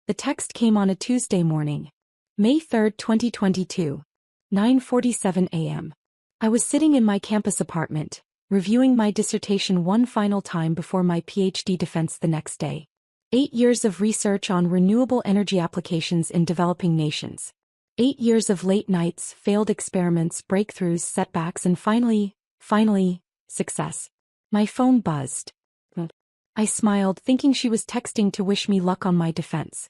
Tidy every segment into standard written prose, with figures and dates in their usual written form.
The text came on a Tuesday morning, May 3, 2022, 9:47 a.m. I was sitting in my campus apartment, reviewing my dissertation one final time before my PhD defense the next day. 8 years of research on renewable energy applications in developing nations. 8 years of late nights, failed experiments, breakthroughs, setbacks, and finally, success. My phone buzzed. I smiled, thinking she was texting to wish me luck on my defense.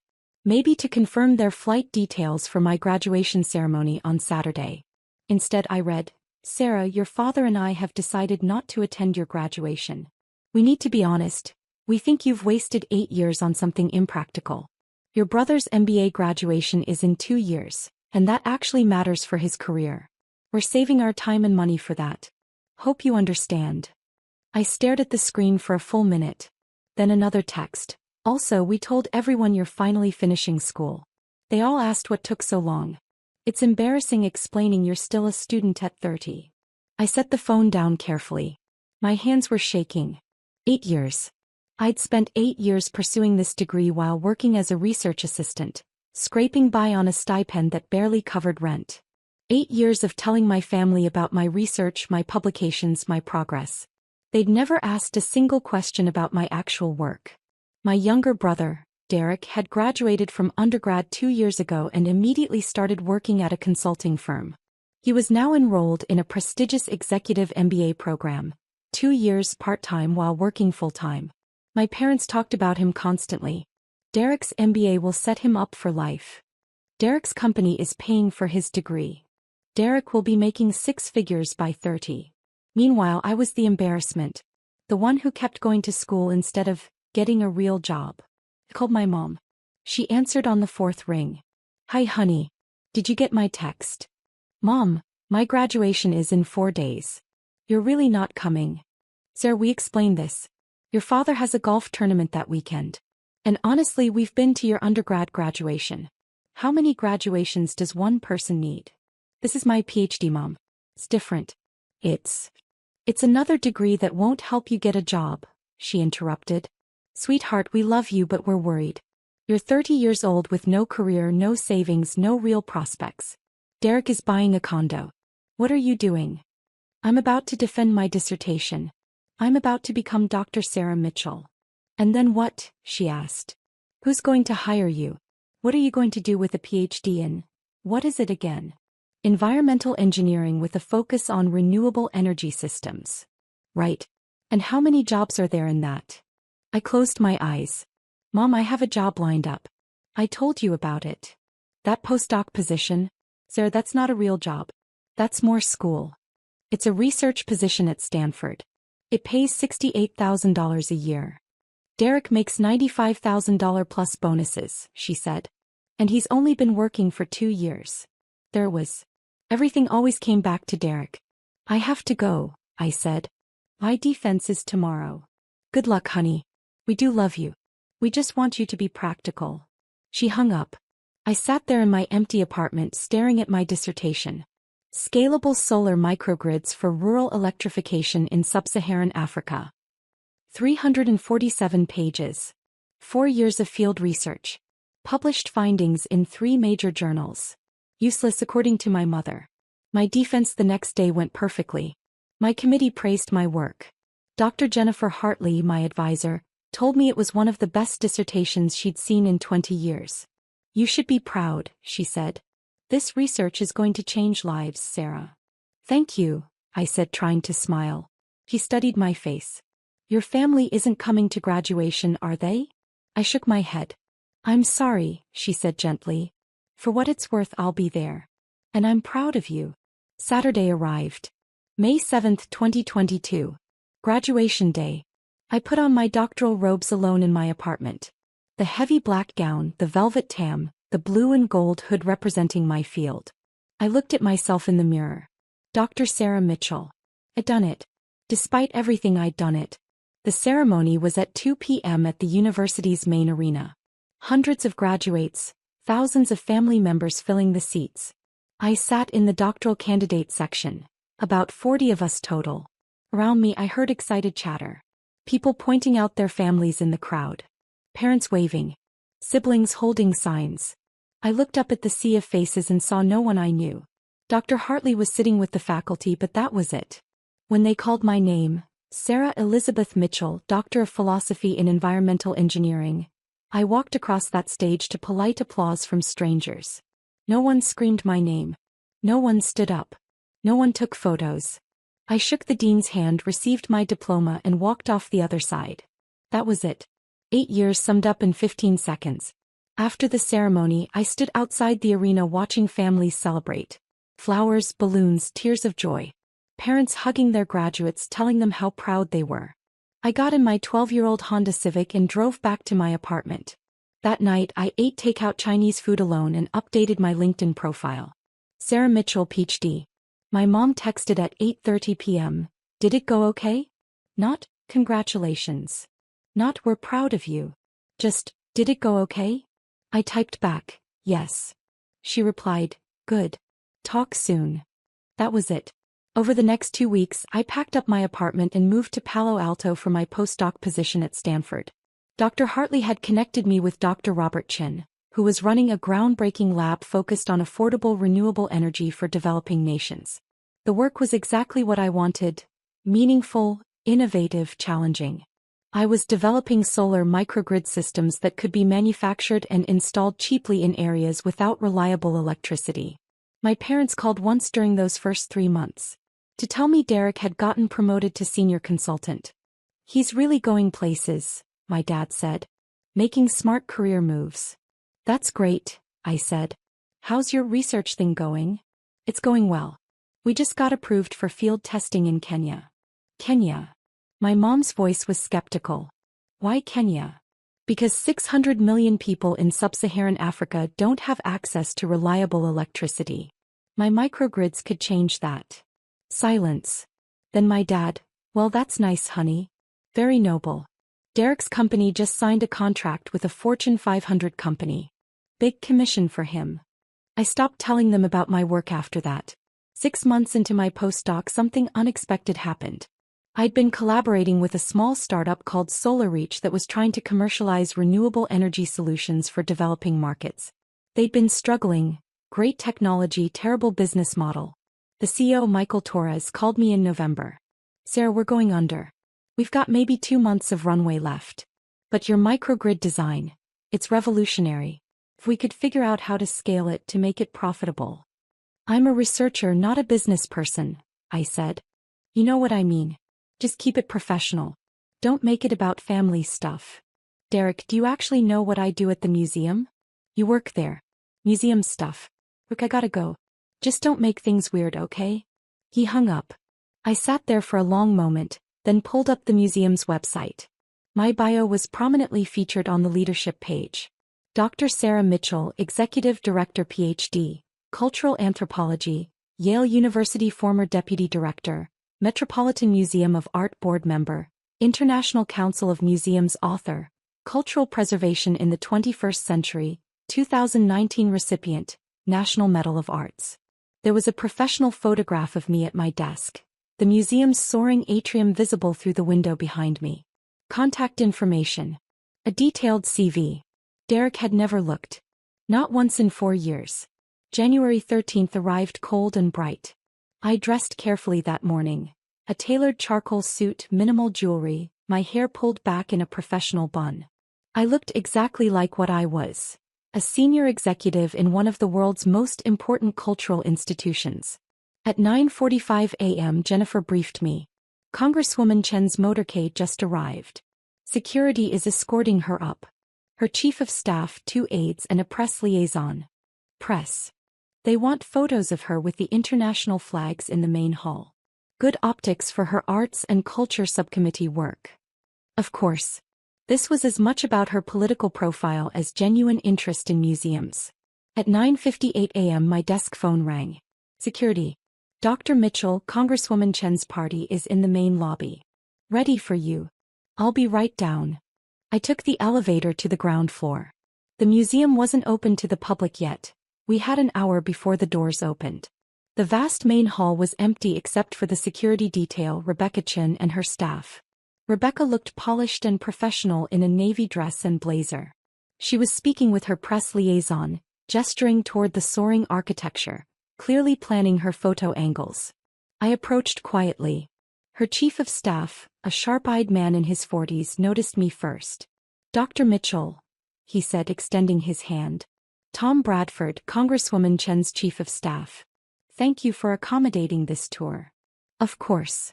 Maybe to confirm their flight details for my graduation ceremony on Saturday. Instead I read, "Sarah, your father and I have decided not to attend your graduation. We need to be honest. We think you've wasted 8 years on something impractical. Your brother's MBA graduation is in 2 years, and that actually matters for his career. We're saving our time and money for that. Hope you understand." I stared at the screen for a full minute. Then another text. "Also, we told everyone you're finally finishing school. They all asked what took so long. It's embarrassing explaining you're still a student at 30. I set the phone down carefully. My hands were shaking. 8 years. I'd spent 8 years pursuing this degree while working as a research assistant, scraping by on a stipend that barely covered rent. 8 years of telling my family about my research, my publications, my progress. They'd never asked a single question about my actual work. My younger brother, Derek, had graduated from undergrad 2 years ago and immediately started working at a consulting firm. He was now enrolled in a prestigious executive MBA program, 2 years part-time while working full-time. My parents talked about him constantly. Derek's MBA will set him up for life. Derek's company is paying for his degree. Derek will be making 6 figures by 30. Meanwhile, I was the embarrassment. The one who kept going to school instead of getting a real job. I called my mom. She answered on the 4th ring. "Hi honey. Did you get my text?" "Mom, my graduation is in 4 days. You're really not coming." "Sir, we explained this. Your father has a golf tournament that weekend. And honestly, we've been to your undergrad graduation. How many graduations does one person need? This is my PhD, Mom. It's different. It's another degree that won't help you get a job," she interrupted. "Sweetheart, we love you but we're worried. You're 30 years old with no career, no savings, no real prospects. Derek is buying a condo. What are you doing?" "I'm about to defend my dissertation. I'm about to become Dr. Sarah Mitchell." "And then what?" she asked. "Who's going to hire you? What are you going to do with a PhD in? What is it again?" "Environmental engineering with a focus on renewable energy systems." "Right. And how many jobs are there in that?" I closed my eyes. "Mom, I have a job lined up. I told you about it. That postdoc position? Sir, that's not a real job. That's more school. It's a research position at Stanford. It pays $68,000 a year. Derek makes $95,000 plus bonuses," she said. "And he's only been working for 2 years. Everything always came back to Derek." "I have to go," I said. "My defense is tomorrow." "Good luck, honey. We do love you. We just want you to be practical." She hung up. I sat there in my empty apartment staring at my dissertation. Scalable solar microgrids for rural electrification in sub-Saharan Africa. 347 pages. 4 years of field research. Published findings in 3 major journals. Useless according to my mother. My defense the next day went perfectly. My committee praised my work. Dr. Jennifer Hartley, my advisor, told me it was one of the best dissertations she'd seen in 20 years. "You should be proud," she said. "This research is going to change lives, Sarah." "Thank you," I said, trying to smile. She studied my face. "Your family isn't coming to graduation, are they?" I shook my head. "I'm sorry," she said gently. "For what it's worth, I'll be there. And I'm proud of you." Saturday arrived. May 7, 2022. Graduation day. I put on my doctoral robes alone in my apartment. The heavy black gown, the velvet tam, the blue and gold hood representing my field. I looked at myself in the mirror. Dr. Sarah Mitchell. I'd done it. Despite everything, I'd done it. The ceremony was at 2 p.m. at the university's main arena. Hundreds of graduates, thousands of family members filling the seats. I sat in the doctoral candidate section. About 40 of us total. Around me I heard excited chatter. People pointing out their families in the crowd. Parents waving. Siblings holding signs. I looked up at the sea of faces and saw no one I knew. Dr. Hartley was sitting with the faculty, but that was it. When they called my name, Sarah Elizabeth Mitchell, Doctor of Philosophy in Environmental Engineering, I walked across that stage to polite applause from strangers. No one screamed my name. No one stood up. No one took photos. I shook the dean's hand, received my diploma, and walked off the other side. That was it. 8 years summed up in 15 seconds. After the ceremony, I stood outside the arena watching families celebrate. Flowers, balloons, tears of joy. Parents hugging their graduates, telling them how proud they were. I got in my 12-year-old Honda Civic and drove back to my apartment. That night, I ate takeout Chinese food alone and updated my LinkedIn profile. Sarah Mitchell, PhD. My mom texted at 8:30 p.m. Did it go okay? Not, congratulations. Not, we're proud of you. Just, did it go okay? I typed back, yes. She replied, good. Talk soon. That was it. Over the next 2 weeks, I packed up my apartment and moved to Palo Alto for my postdoc position at Stanford. Dr. Hartley had connected me with Dr. Robert Chin, who was running a groundbreaking lab focused on affordable renewable energy for developing nations. The work was exactly what I wanted: meaningful, innovative, challenging. I was developing solar microgrid systems that could be manufactured and installed cheaply in areas without reliable electricity. My parents called once during those first 3 months to tell me Derek had gotten promoted to senior consultant. He's really going places, my dad said. Making smart career moves. That's great, I said. How's your research thing going? It's going well. We just got approved for field testing in Kenya. Kenya. My mom's voice was skeptical. Why Kenya? Because 600 million people in sub-Saharan Africa don't have access to reliable electricity. My microgrids could change that. Silence. Then my dad, well, that's nice, honey. Very noble. Derek's company just signed a contract with a Fortune 500 company. Big commission for him. I stopped telling them about my work after that. 6 months into my postdoc, something unexpected happened. I'd been collaborating with a small startup called SolarReach that was trying to commercialize renewable energy solutions for developing markets. They'd been struggling. Great technology, terrible business model. The CEO, Michael Torres, called me in November. Sarah, we're going under. We've got maybe 2 months of runway left. But your microgrid design, it's revolutionary. If we could figure out how to scale it to make it profitable. I'm a researcher, not a business person, I said. You know what I mean. Just keep it professional. Don't make it about family stuff. Derek, do you actually know what I do at the museum? You work there. Museum stuff. Look, I gotta go. Just don't make things weird, okay? He hung up. I sat there for a long moment, then pulled up the museum's website. My bio was prominently featured on the leadership page. Dr. Sarah Mitchell, Executive Director, PhD, Cultural Anthropology, Yale University, former Deputy Director, Metropolitan Museum of Art Board Member, International Council of Museums author, Cultural Preservation in the 21st Century, 2019 recipient, National Medal of Arts. There was a professional photograph of me at my desk, the museum's soaring atrium visible through the window behind me. Contact information. A detailed CV. Derek had never looked. Not once in 4 years. January 13th arrived cold and bright. I dressed carefully that morning. A tailored charcoal suit, minimal jewelry, my hair pulled back in a professional bun. I looked exactly like what I was. A senior executive in one of the world's most important cultural institutions. At 9:45 a.m. Jennifer briefed me. Congresswoman Chen's motorcade just arrived. Security is escorting her up. Her chief of staff, 2 aides and a press liaison. Press. They want photos of her with the international flags in the main hall. Good optics for her arts and culture subcommittee work. Of course. This was as much about her political profile as genuine interest in museums. At 9:58 a.m. my desk phone rang. Security. Dr. Mitchell, Congresswoman Chen's party is in the main lobby. Ready for you. I'll be right down. I took the elevator to the ground floor. The museum wasn't open to the public yet. We had an hour before the doors opened. The vast main hall was empty except for the security detail, Rebecca Chin and her staff. Rebecca looked polished and professional in a navy dress and blazer. She was speaking with her press liaison, gesturing toward the soaring architecture, clearly planning her photo angles. I approached quietly. Her chief of staff, a sharp-eyed man in his 40s, noticed me first. "Dr. Mitchell," he said, extending his hand. "Tom Bradford, Congresswoman Chen's chief of staff. Thank you for accommodating this tour." "Of course."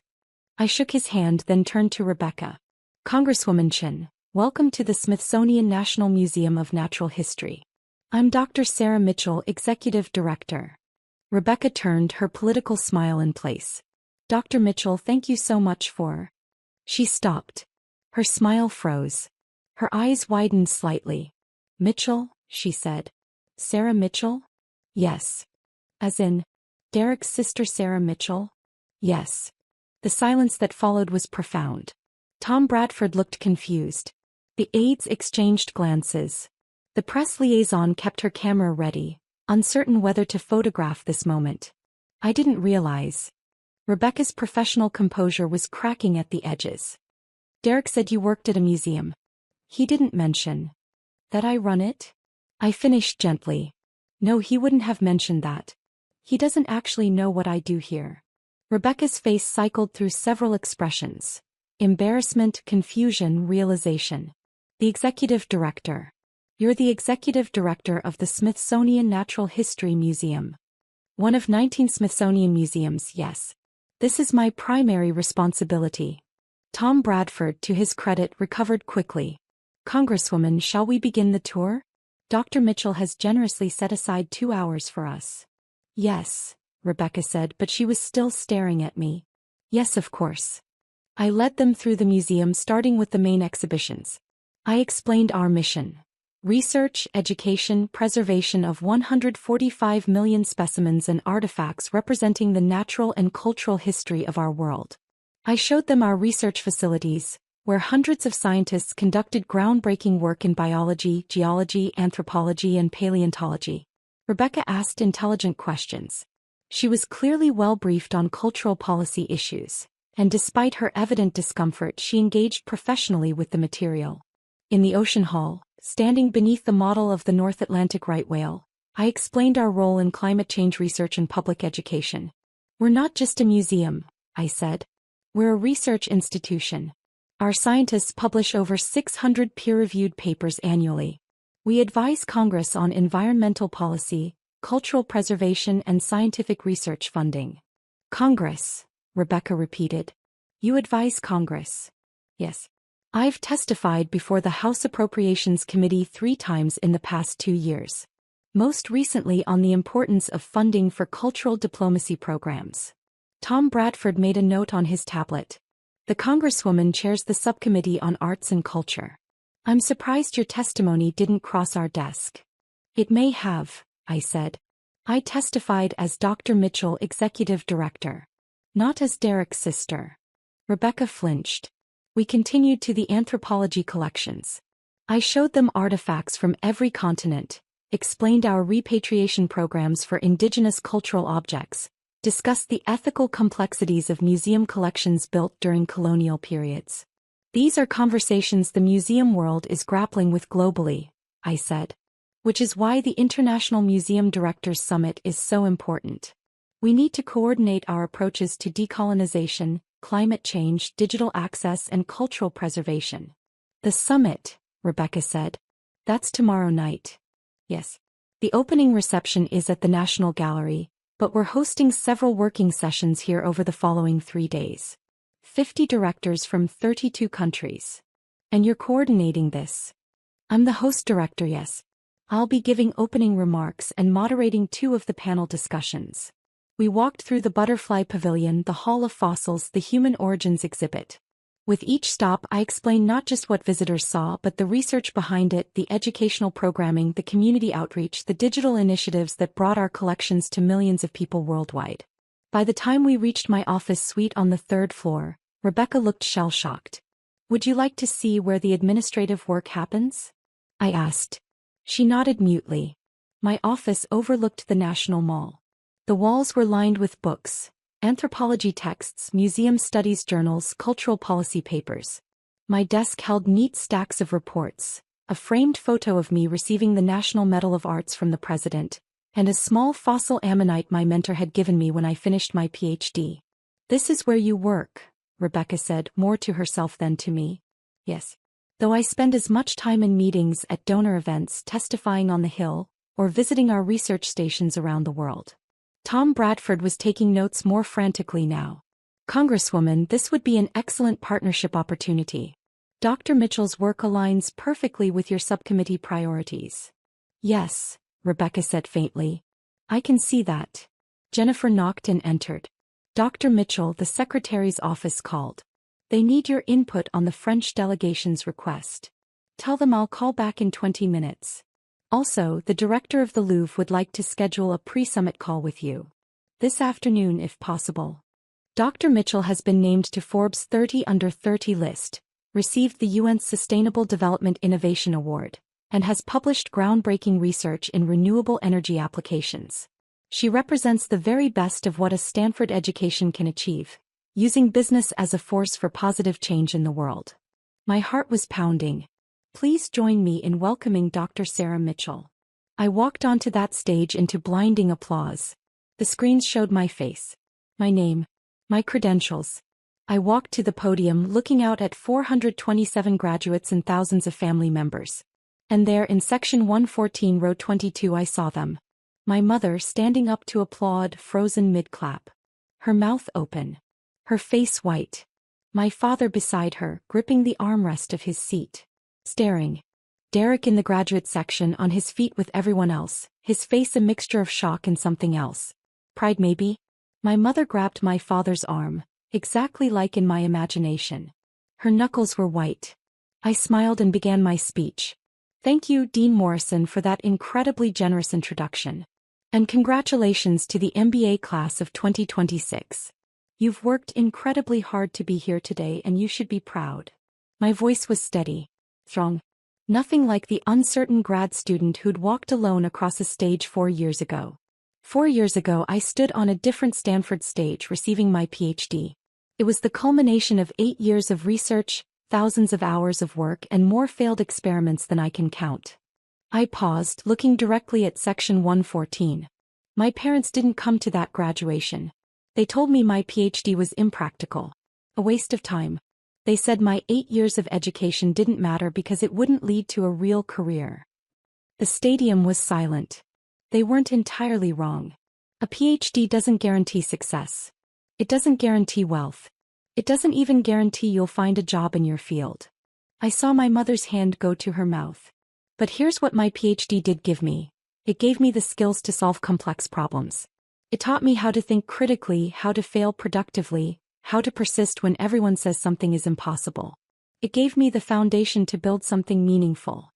I shook his hand, then turned to Rebecca. "Congresswoman Chen, welcome to the Smithsonian National Museum of Natural History. I'm Dr. Sarah Mitchell, Executive Director." Rebecca turned, her political smile in place. "Dr. Mitchell, thank you so much for—" She stopped. Her smile froze. Her eyes widened slightly. "Mitchell?" she said. "Sarah Mitchell?" "Yes." "As in, Derek's sister Sarah Mitchell?" "Yes." The silence that followed was profound. Tom Bradford looked confused. The aides exchanged glances. The press liaison kept her camera ready, uncertain whether to photograph this moment. I didn't realize. Rebecca's professional composure was cracking at the edges. "Derek said you worked at a museum. He didn't mention that I run it?" I finished gently. "No, he wouldn't have mentioned that. He doesn't actually know what I do here." Rebecca's face cycled through several expressions: embarrassment, confusion, realization. "The executive director. You're the executive director of the Smithsonian Natural History Museum. One of 19 Smithsonian museums, yes. This is my primary responsibility." Tom Bradford, to his credit, recovered quickly. "Congresswoman, shall we begin the tour? Dr. Mitchell has generously set aside 2 hours for us." "Yes," Rebecca said, but she was still staring at me. "Yes, of course." I led them through the museum, starting with the main exhibitions. I explained our mission: research, education, preservation of 145 million specimens and artifacts representing the natural and cultural history of our world. I showed them our research facilities, where hundreds of scientists conducted groundbreaking work in biology, geology, anthropology, and paleontology. Rebecca asked intelligent questions. She was clearly well briefed on cultural policy issues, and despite her evident discomfort, she engaged professionally with the material. In the ocean hall, standing beneath the model of the North Atlantic right whale, I explained our role in climate change research and public education. "We're not just a museum," I said. "We're a research institution. Our scientists publish over 600 peer-reviewed papers annually. We advise Congress on environmental policy, cultural preservation, and scientific research funding." "Congress," Rebecca repeated. "You advise Congress?" "Yes. I've testified before the House Appropriations Committee 3 times in the past 2 years. Most recently on the importance of funding for cultural diplomacy programs." Tom Bradford made a note on his tablet. "The Congresswoman chairs the subcommittee on arts and culture. I'm surprised your testimony didn't cross our desk." "It may have," I said. "I testified as Dr. Mitchell, Executive Director, not as Derek's sister." Rebecca flinched. We continued to the anthropology collections. I showed them artifacts from every continent, explained our repatriation programs for indigenous cultural objects, discussed the ethical complexities of museum collections built during colonial periods. "These are conversations the museum world is grappling with globally," I said. "Which is why the International Museum Directors Summit is so important. We need to coordinate our approaches to decolonization, climate change, digital access, and cultural preservation." "The summit," Rebecca said. "That's tomorrow night." "Yes. The opening reception is at the National Gallery, but we're hosting several working sessions here over the following 3 days. 50 directors from 32 countries. And you're coordinating this?" "I'm the host director, yes. I'll be giving opening remarks and moderating 2 of the panel discussions." We walked through the Butterfly Pavilion, the Hall of Fossils, the Human Origins exhibit. With each stop, I explained not just what visitors saw but the research behind it, the educational programming, the community outreach, the digital initiatives that brought our collections to millions of people worldwide. By the time we reached my office suite on the 3rd floor, Rebecca looked shell-shocked. "Would you like to see where the administrative work happens?" I asked. She nodded mutely. My office overlooked the National Mall. The walls were lined with books, anthropology texts, museum studies journals, cultural policy papers. My desk held neat stacks of reports, a framed photo of me receiving the National Medal of Arts from the president, and a small fossil ammonite my mentor had given me when I finished my PhD. "This is where you work," Rebecca said, more to herself than to me. "Yes. Though I spend as much time in meetings, at donor events, testifying on the Hill, or visiting our research stations around the world." Tom Bradford was taking notes more frantically now. "Congresswoman, this would be an excellent partnership opportunity. Dr. Mitchell's work aligns perfectly with your subcommittee priorities." "Yes," Rebecca said faintly. "I can see that." Jennifer knocked and entered. "Dr. Mitchell, the secretary's office called. They need your input on the French delegation's request. Tell them I'll call back in 20 minutes. Also, the director of the Louvre would like to schedule a pre-summit call with you. This afternoon if possible." Dr. Mitchell has been named to Forbes 30 Under 30 list, received the UN's Sustainable Development Innovation Award, and has published groundbreaking research in renewable energy applications. She represents the very best of what a Stanford education can achieve, using business as a force for positive change in the world. My heart was pounding. Please join me in welcoming Dr. Sarah Mitchell. I walked onto that stage into blinding applause. The screens showed my face, my name, my credentials. I walked to the podium looking out at 427 graduates and thousands of family members. And there in section 114 row 22 I saw them. My mother standing up to applaud, frozen mid-clap. Her mouth open. Her face white. My father beside her, gripping the armrest of his seat. Staring. Derek in the graduate section on his feet with everyone else, his face a mixture of shock and something else. Pride maybe? My mother grabbed my father's arm, exactly like in my imagination. Her knuckles were white. I smiled and began my speech. "Thank you, Dean Morrison, for that incredibly generous introduction. And congratulations to the MBA class of 2026. You've worked incredibly hard to be here today and you should be proud." My voice was steady. Strong. Nothing like the uncertain grad student who'd walked alone across a stage 4 years ago. 4 years ago I stood on a different Stanford stage receiving my PhD. It was the culmination of 8 years of research, thousands of hours of work and more failed experiments than I can count. I paused, looking directly at section 114. My parents didn't come to that graduation. They told me my PhD was impractical. A waste of time. They said my 8 years of education didn't matter because it wouldn't lead to a real career. The stadium was silent. They weren't entirely wrong. A PhD doesn't guarantee success. It doesn't guarantee wealth. It doesn't even guarantee you'll find a job in your field. I saw my mother's hand go to her mouth. But here's what my PhD did give me. It gave me the skills to solve complex problems. It taught me how to think critically, how to fail productively, how to persist when everyone says something is impossible. It gave me the foundation to build something meaningful.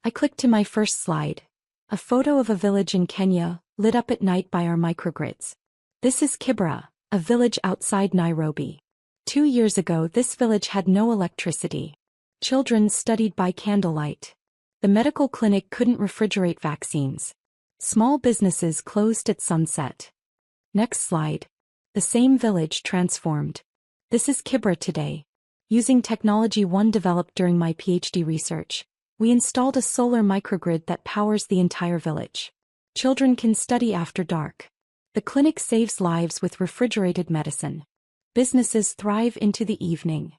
I clicked to my first slide. A photo of a village in Kenya, lit up at night by our microgrids. This is Kibera, a village outside Nairobi. 2 years ago this village had no electricity. Children studied by candlelight. The medical clinic couldn't refrigerate vaccines. Small businesses closed at sunset. Next slide. The same village transformed. This is Kibera today. Using technology one developed during my PhD research, we installed a solar microgrid that powers the entire village. Children can study after dark. The clinic saves lives with refrigerated medicine. Businesses thrive into the evening.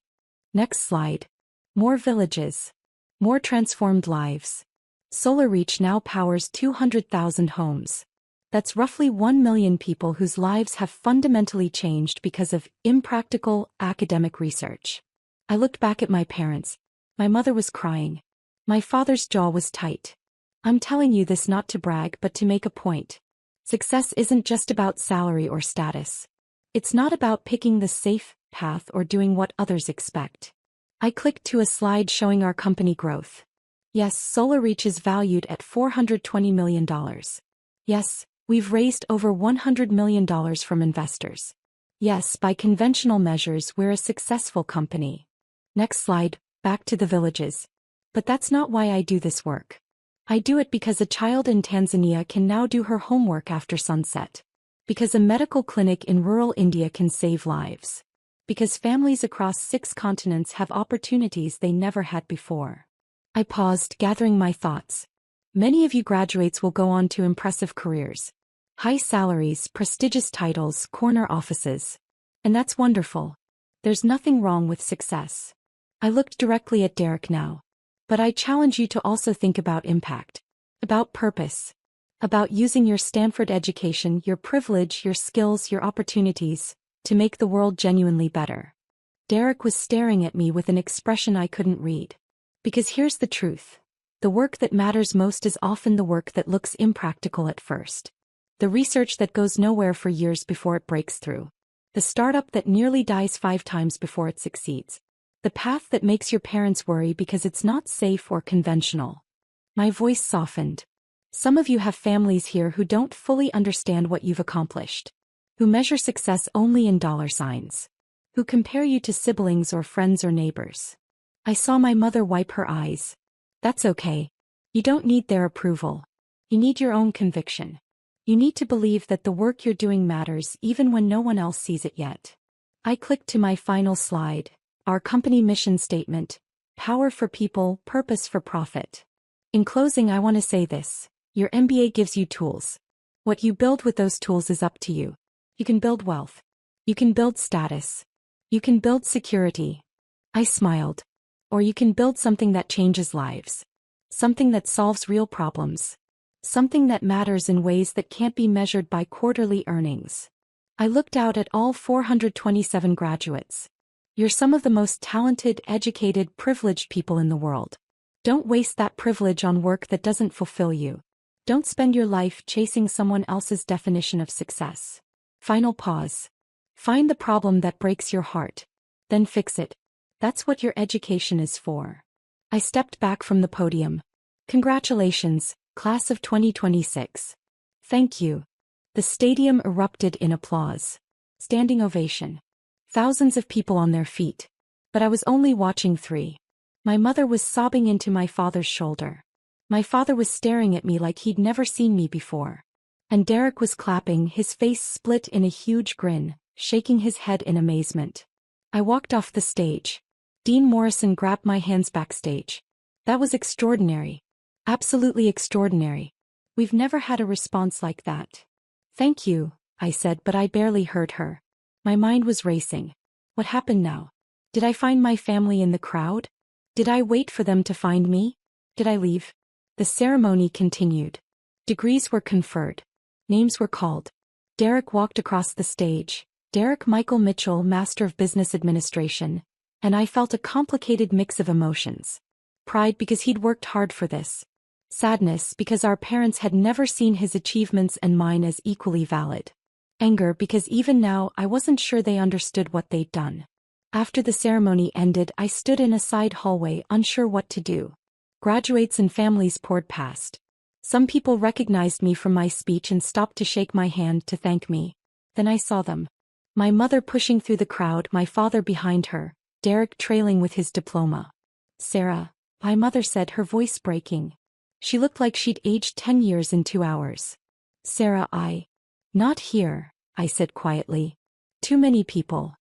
Next slide. More villages. More transformed lives. SolarReach now powers 200,000 homes. That's roughly 1 million people whose lives have fundamentally changed because of impractical academic research. I looked back at my parents. My mother was crying. My father's jaw was tight. I'm telling you this not to brag but to make a point. Success isn't just about salary or status. It's not about picking the safe path or doing what others expect. I clicked to a slide showing our company growth. Yes, SolarReach is valued at $420 million. Yes, we've raised over $100 million from investors. Yes, by conventional measures we're a successful company. Next slide, back to the villages. But that's not why I do this work. I do it because a child in Tanzania can now do her homework after sunset. Because a medical clinic in rural India can save lives. Because families across 6 continents have opportunities they never had before. I paused, gathering my thoughts. Many of you graduates will go on to impressive careers. High salaries, prestigious titles, corner offices. And that's wonderful. There's nothing wrong with success. I looked directly at Derek now. But I challenge you to also think about impact. About purpose. About using your Stanford education, your privilege, your skills, your opportunities, to make the world genuinely better. Derek was staring at me with an expression I couldn't read. Because here's the truth. The work that matters most is often the work that looks impractical at first. The research that goes nowhere for years before it breaks through. The startup that nearly dies 5 times before it succeeds. The path that makes your parents worry because it's not safe or conventional. My voice softened. Some of you have families here who don't fully understand what you've accomplished. Who measure success only in dollar signs. Who compare you to siblings or friends or neighbors. I saw my mother wipe her eyes. That's okay. You don't need their approval. You need your own conviction. You need to believe that the work you're doing matters even when no one else sees it yet. I clicked to my final slide. Our company mission statement. Power for people, purpose for profit. In closing, I want to say this. Your MBA gives you tools. What you build with those tools is up to you. You can build wealth. You can build status. You can build security. I smiled. Or you can build something that changes lives. Something that solves real problems. Something that matters in ways that can't be measured by quarterly earnings. I looked out at all 427 graduates. You're some of the most talented, educated, privileged people in the world. Don't waste that privilege on work that doesn't fulfill you. Don't spend your life chasing someone else's definition of success. Final pause. Find the problem that breaks your heart. Then fix it. That's what your education is for. I stepped back from the podium. Congratulations, class of 2026. Thank you. The stadium erupted in applause. Standing ovation. Thousands of people on their feet. But I was only watching 3. My mother was sobbing into my father's shoulder. My father was staring at me like he'd never seen me before. And Derek was clapping, his face split in a huge grin, shaking his head in amazement. I walked off the stage. Dean Morrison grabbed my hands backstage. That was extraordinary. Absolutely extraordinary. We've never had a response like that. Thank you, I said, but I barely heard her. My mind was racing. What happened now? Did I find my family in the crowd? Did I wait for them to find me? Did I leave? The ceremony continued. Degrees were conferred. Names were called. Derek walked across the stage. Derek Michael Mitchell, Master of Business Administration. And I felt a complicated mix of emotions. Pride because he'd worked hard for this. Sadness because our parents had never seen his achievements and mine as equally valid. Anger because even now I wasn't sure they understood what they'd done. After the ceremony ended, I stood in a side hallway, unsure what to do. Graduates and families poured past. Some people recognized me from my speech and stopped to shake my hand to thank me. Then I saw them. My mother pushing through the crowd, my father behind her, Derek trailing with his diploma. Sarah, my mother said, her voice breaking. She looked like she'd aged 10 years in 2 hours. Sarah, Not here, I said quietly. Too many people.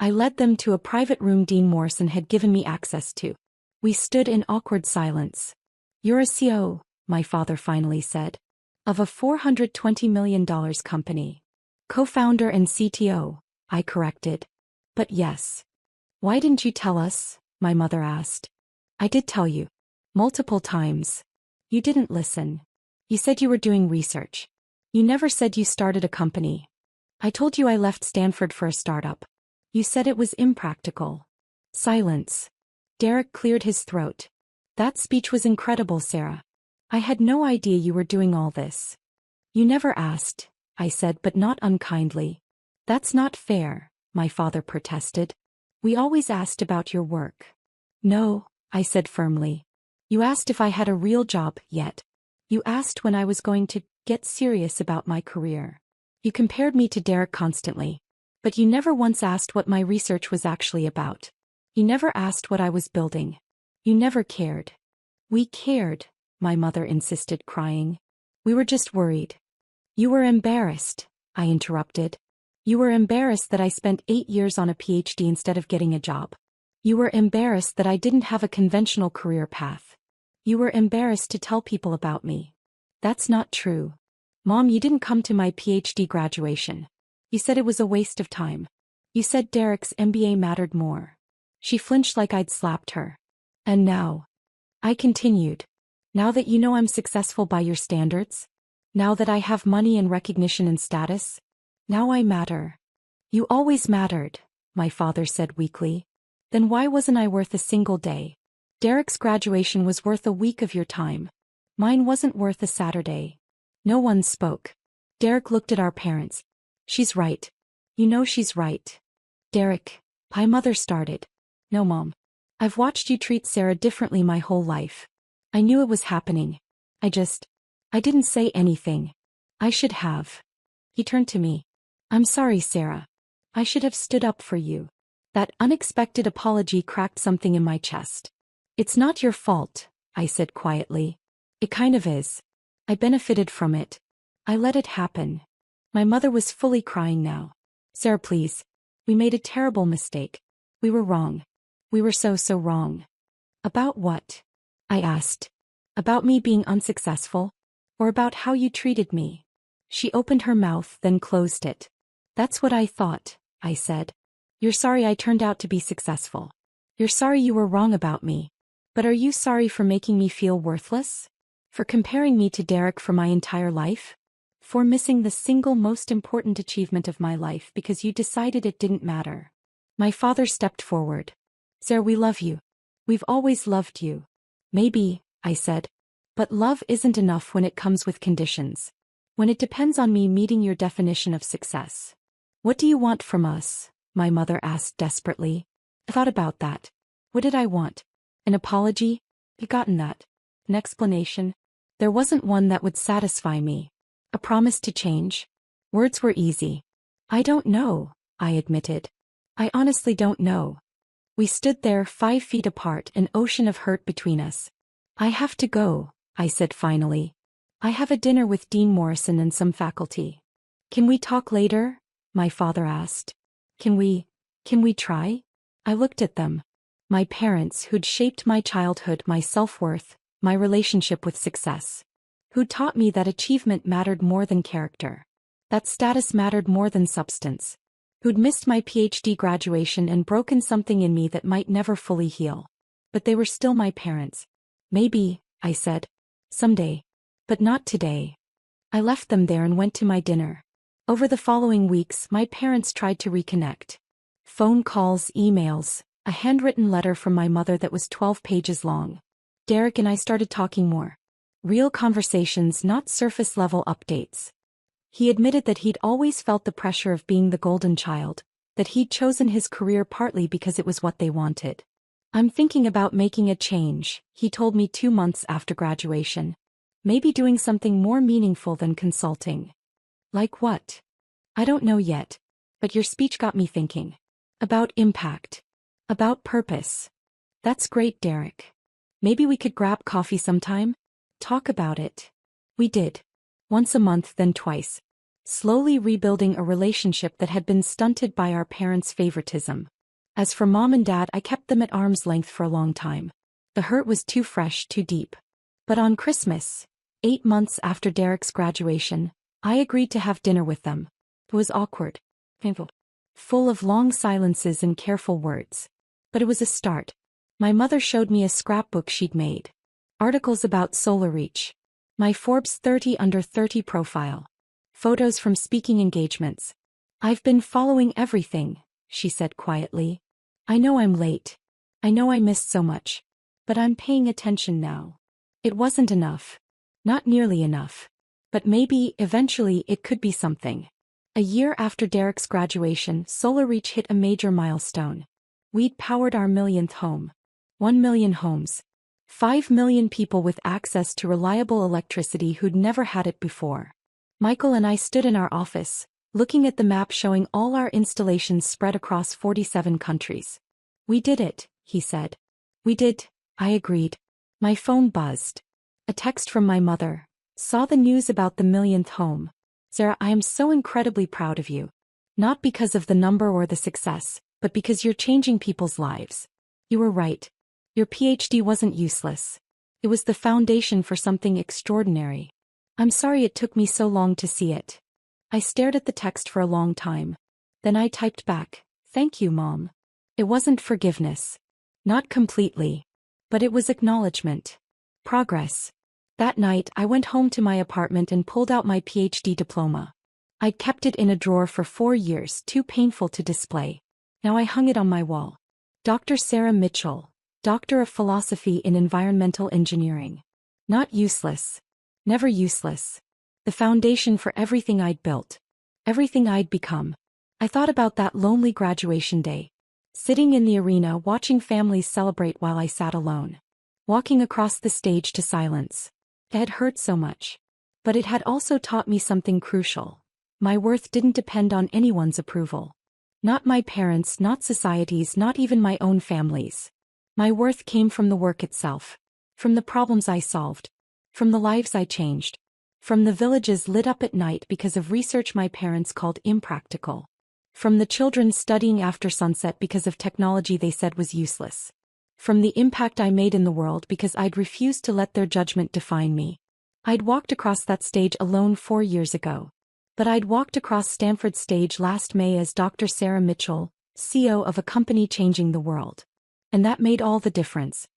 I led them to a private room Dean Morrison had given me access to. We stood in awkward silence. You're a CEO, my father finally said. Of a $420 million company. Co-founder and CTO, I corrected. But yes. Why didn't you tell us? My mother asked. I did tell you. Multiple times. You didn't listen. You said you were doing research. You never said you started a company. I told you I left Stanford for a startup. You said it was impractical. Silence. Derek cleared his throat. That speech was incredible, Sarah. I had no idea you were doing all this. You never asked, I said, but not unkindly. That's not fair, my father protested. We always asked about your work. No, I said firmly. You asked if I had a real job yet. You asked when I was going to get serious about my career. You compared me to Derek constantly. But you never once asked what my research was actually about. You never asked what I was building. You never cared. We cared, my mother insisted, crying. We were just worried. You were embarrassed, I interrupted. You were embarrassed that I spent 8 years on a PhD instead of getting a job. You were embarrassed that I didn't have a conventional career path. You were embarrassed to tell people about me. That's not true. Mom, you didn't come to my PhD graduation. You said it was a waste of time. You said Derek's MBA mattered more. She flinched like I'd slapped her. And now, I continued. Now that you know I'm successful by your standards? Now that I have money and recognition and status? Now I matter. You always mattered, my father said weakly. Then why wasn't I worth a single day? Derek's graduation was worth a week of your time. Mine wasn't worth a Saturday. No one spoke. Derek looked at our parents. She's right. You know she's right. Derek, my mother started. No, Mom. I've watched you treat Sarah differently my whole life. I knew it was happening. I didn't say anything. I should have. He turned to me. I'm sorry, Sarah. I should have stood up for you. That unexpected apology cracked something in my chest. It's not your fault, I said quietly. It kind of is. I benefited from it. I let it happen. My mother was fully crying now. Sarah, please. We made a terrible mistake. We were wrong. We were so wrong. About what? I asked. About me being unsuccessful? Or about how you treated me? She opened her mouth, then closed it. That's what I thought, I said. You're sorry I turned out to be successful. You're sorry you were wrong about me. But are you sorry for making me feel worthless? For comparing me to Derek for my entire life? For missing the single most important achievement of my life because you decided it didn't matter? My father stepped forward. Sarah, we love you. We've always loved you. Maybe, I said. But love isn't enough when it comes with conditions. When it depends on me meeting your definition of success. What do you want from us? My mother asked desperately. I thought about that. What did I want? An apology? I'd gotten that. An explanation? There wasn't one that would satisfy me. A promise to change? Words were easy. I don't know, I admitted. I honestly don't know. We stood there 5 feet apart, an ocean of hurt between us. I have to go, I said finally. I have a dinner with Dean Morrison and some faculty. Can we talk later? My father asked. Can we try? I looked at them. My parents who'd shaped my childhood, my self-worth, my relationship with success. Who'd taught me that achievement mattered more than character. That status mattered more than substance. Who'd missed my PhD graduation and broken something in me that might never fully heal. But they were still my parents. Maybe, I said. Someday. But not today. I left them there and went to my dinner. Over the following weeks, my parents tried to reconnect. Phone calls, emails, a handwritten letter from my mother that was 12 pages long. Derek and I started talking more. Real conversations, not surface-level updates. He admitted that he'd always felt the pressure of being the golden child, that he'd chosen his career partly because it was what they wanted. I'm thinking about making a change, he told me 2 months after graduation. Maybe doing something more meaningful than consulting. Like what? I don't know yet. But your speech got me thinking. About impact. About purpose. That's great, Derek. Maybe we could grab coffee sometime? Talk about it. We did. Once a month, then twice. Slowly rebuilding a relationship that had been stunted by our parents' favoritism. As for Mom and Dad, I kept them at arm's length for a long time. The hurt was too fresh, too deep. But on Christmas, 8 months after Derek's graduation, I agreed to have dinner with them. It was awkward. Painful. Full of long silences and careful words. But it was a start. My mother showed me a scrapbook she'd made. Articles about Solar Reach. My Forbes 30 under 30 profile. Photos from speaking engagements. I've been following everything, she said quietly. I know I'm late. I know I missed so much. But I'm paying attention now. It wasn't enough. Not nearly enough. But maybe, eventually, it could be something. A year after Derek's graduation, Solar Reach hit a major milestone. We'd powered our millionth home. 1 million homes. 5 million people with access to reliable electricity who'd never had it before. Michael and I stood in our office, looking at the map showing all our installations spread across 47 countries. We did it, he said. We did, I agreed. My phone buzzed. A text from my mother. Saw the news about the millionth home. Sarah, I am so incredibly proud of you. Not because of the number or the success, but because you're changing people's lives. You were right. Your PhD wasn't useless. It was the foundation for something extraordinary. I'm sorry it took me so long to see it. I stared at the text for a long time. Then I typed back, "Thank you, Mom." It wasn't forgiveness. Not completely. But it was acknowledgement. Progress. That night I went home to my apartment and pulled out my PhD diploma. I'd kept it in a drawer for 4 years, too painful to display. Now I hung it on my wall. Dr. Sarah Mitchell, Doctor of Philosophy in Environmental Engineering. Not useless. Never useless. The foundation for everything I'd built. Everything I'd become. I thought about that lonely graduation day. Sitting in the arena watching families celebrate while I sat alone. Walking across the stage to silence. It had hurt so much. But it had also taught me something crucial. My worth didn't depend on anyone's approval. Not my parents, not society's, not even my own family's. My worth came from the work itself. From the problems I solved. From the lives I changed. From the villages lit up at night because of research my parents called impractical. From the children studying after sunset because of technology they said was useless. From the impact I made in the world because I'd refused to let their judgment define me. I'd walked across that stage alone 4 years ago. But I'd walked across Stanford's stage last May as Dr. Sarah Mitchell, CEO of a company changing the world. And that made all the difference.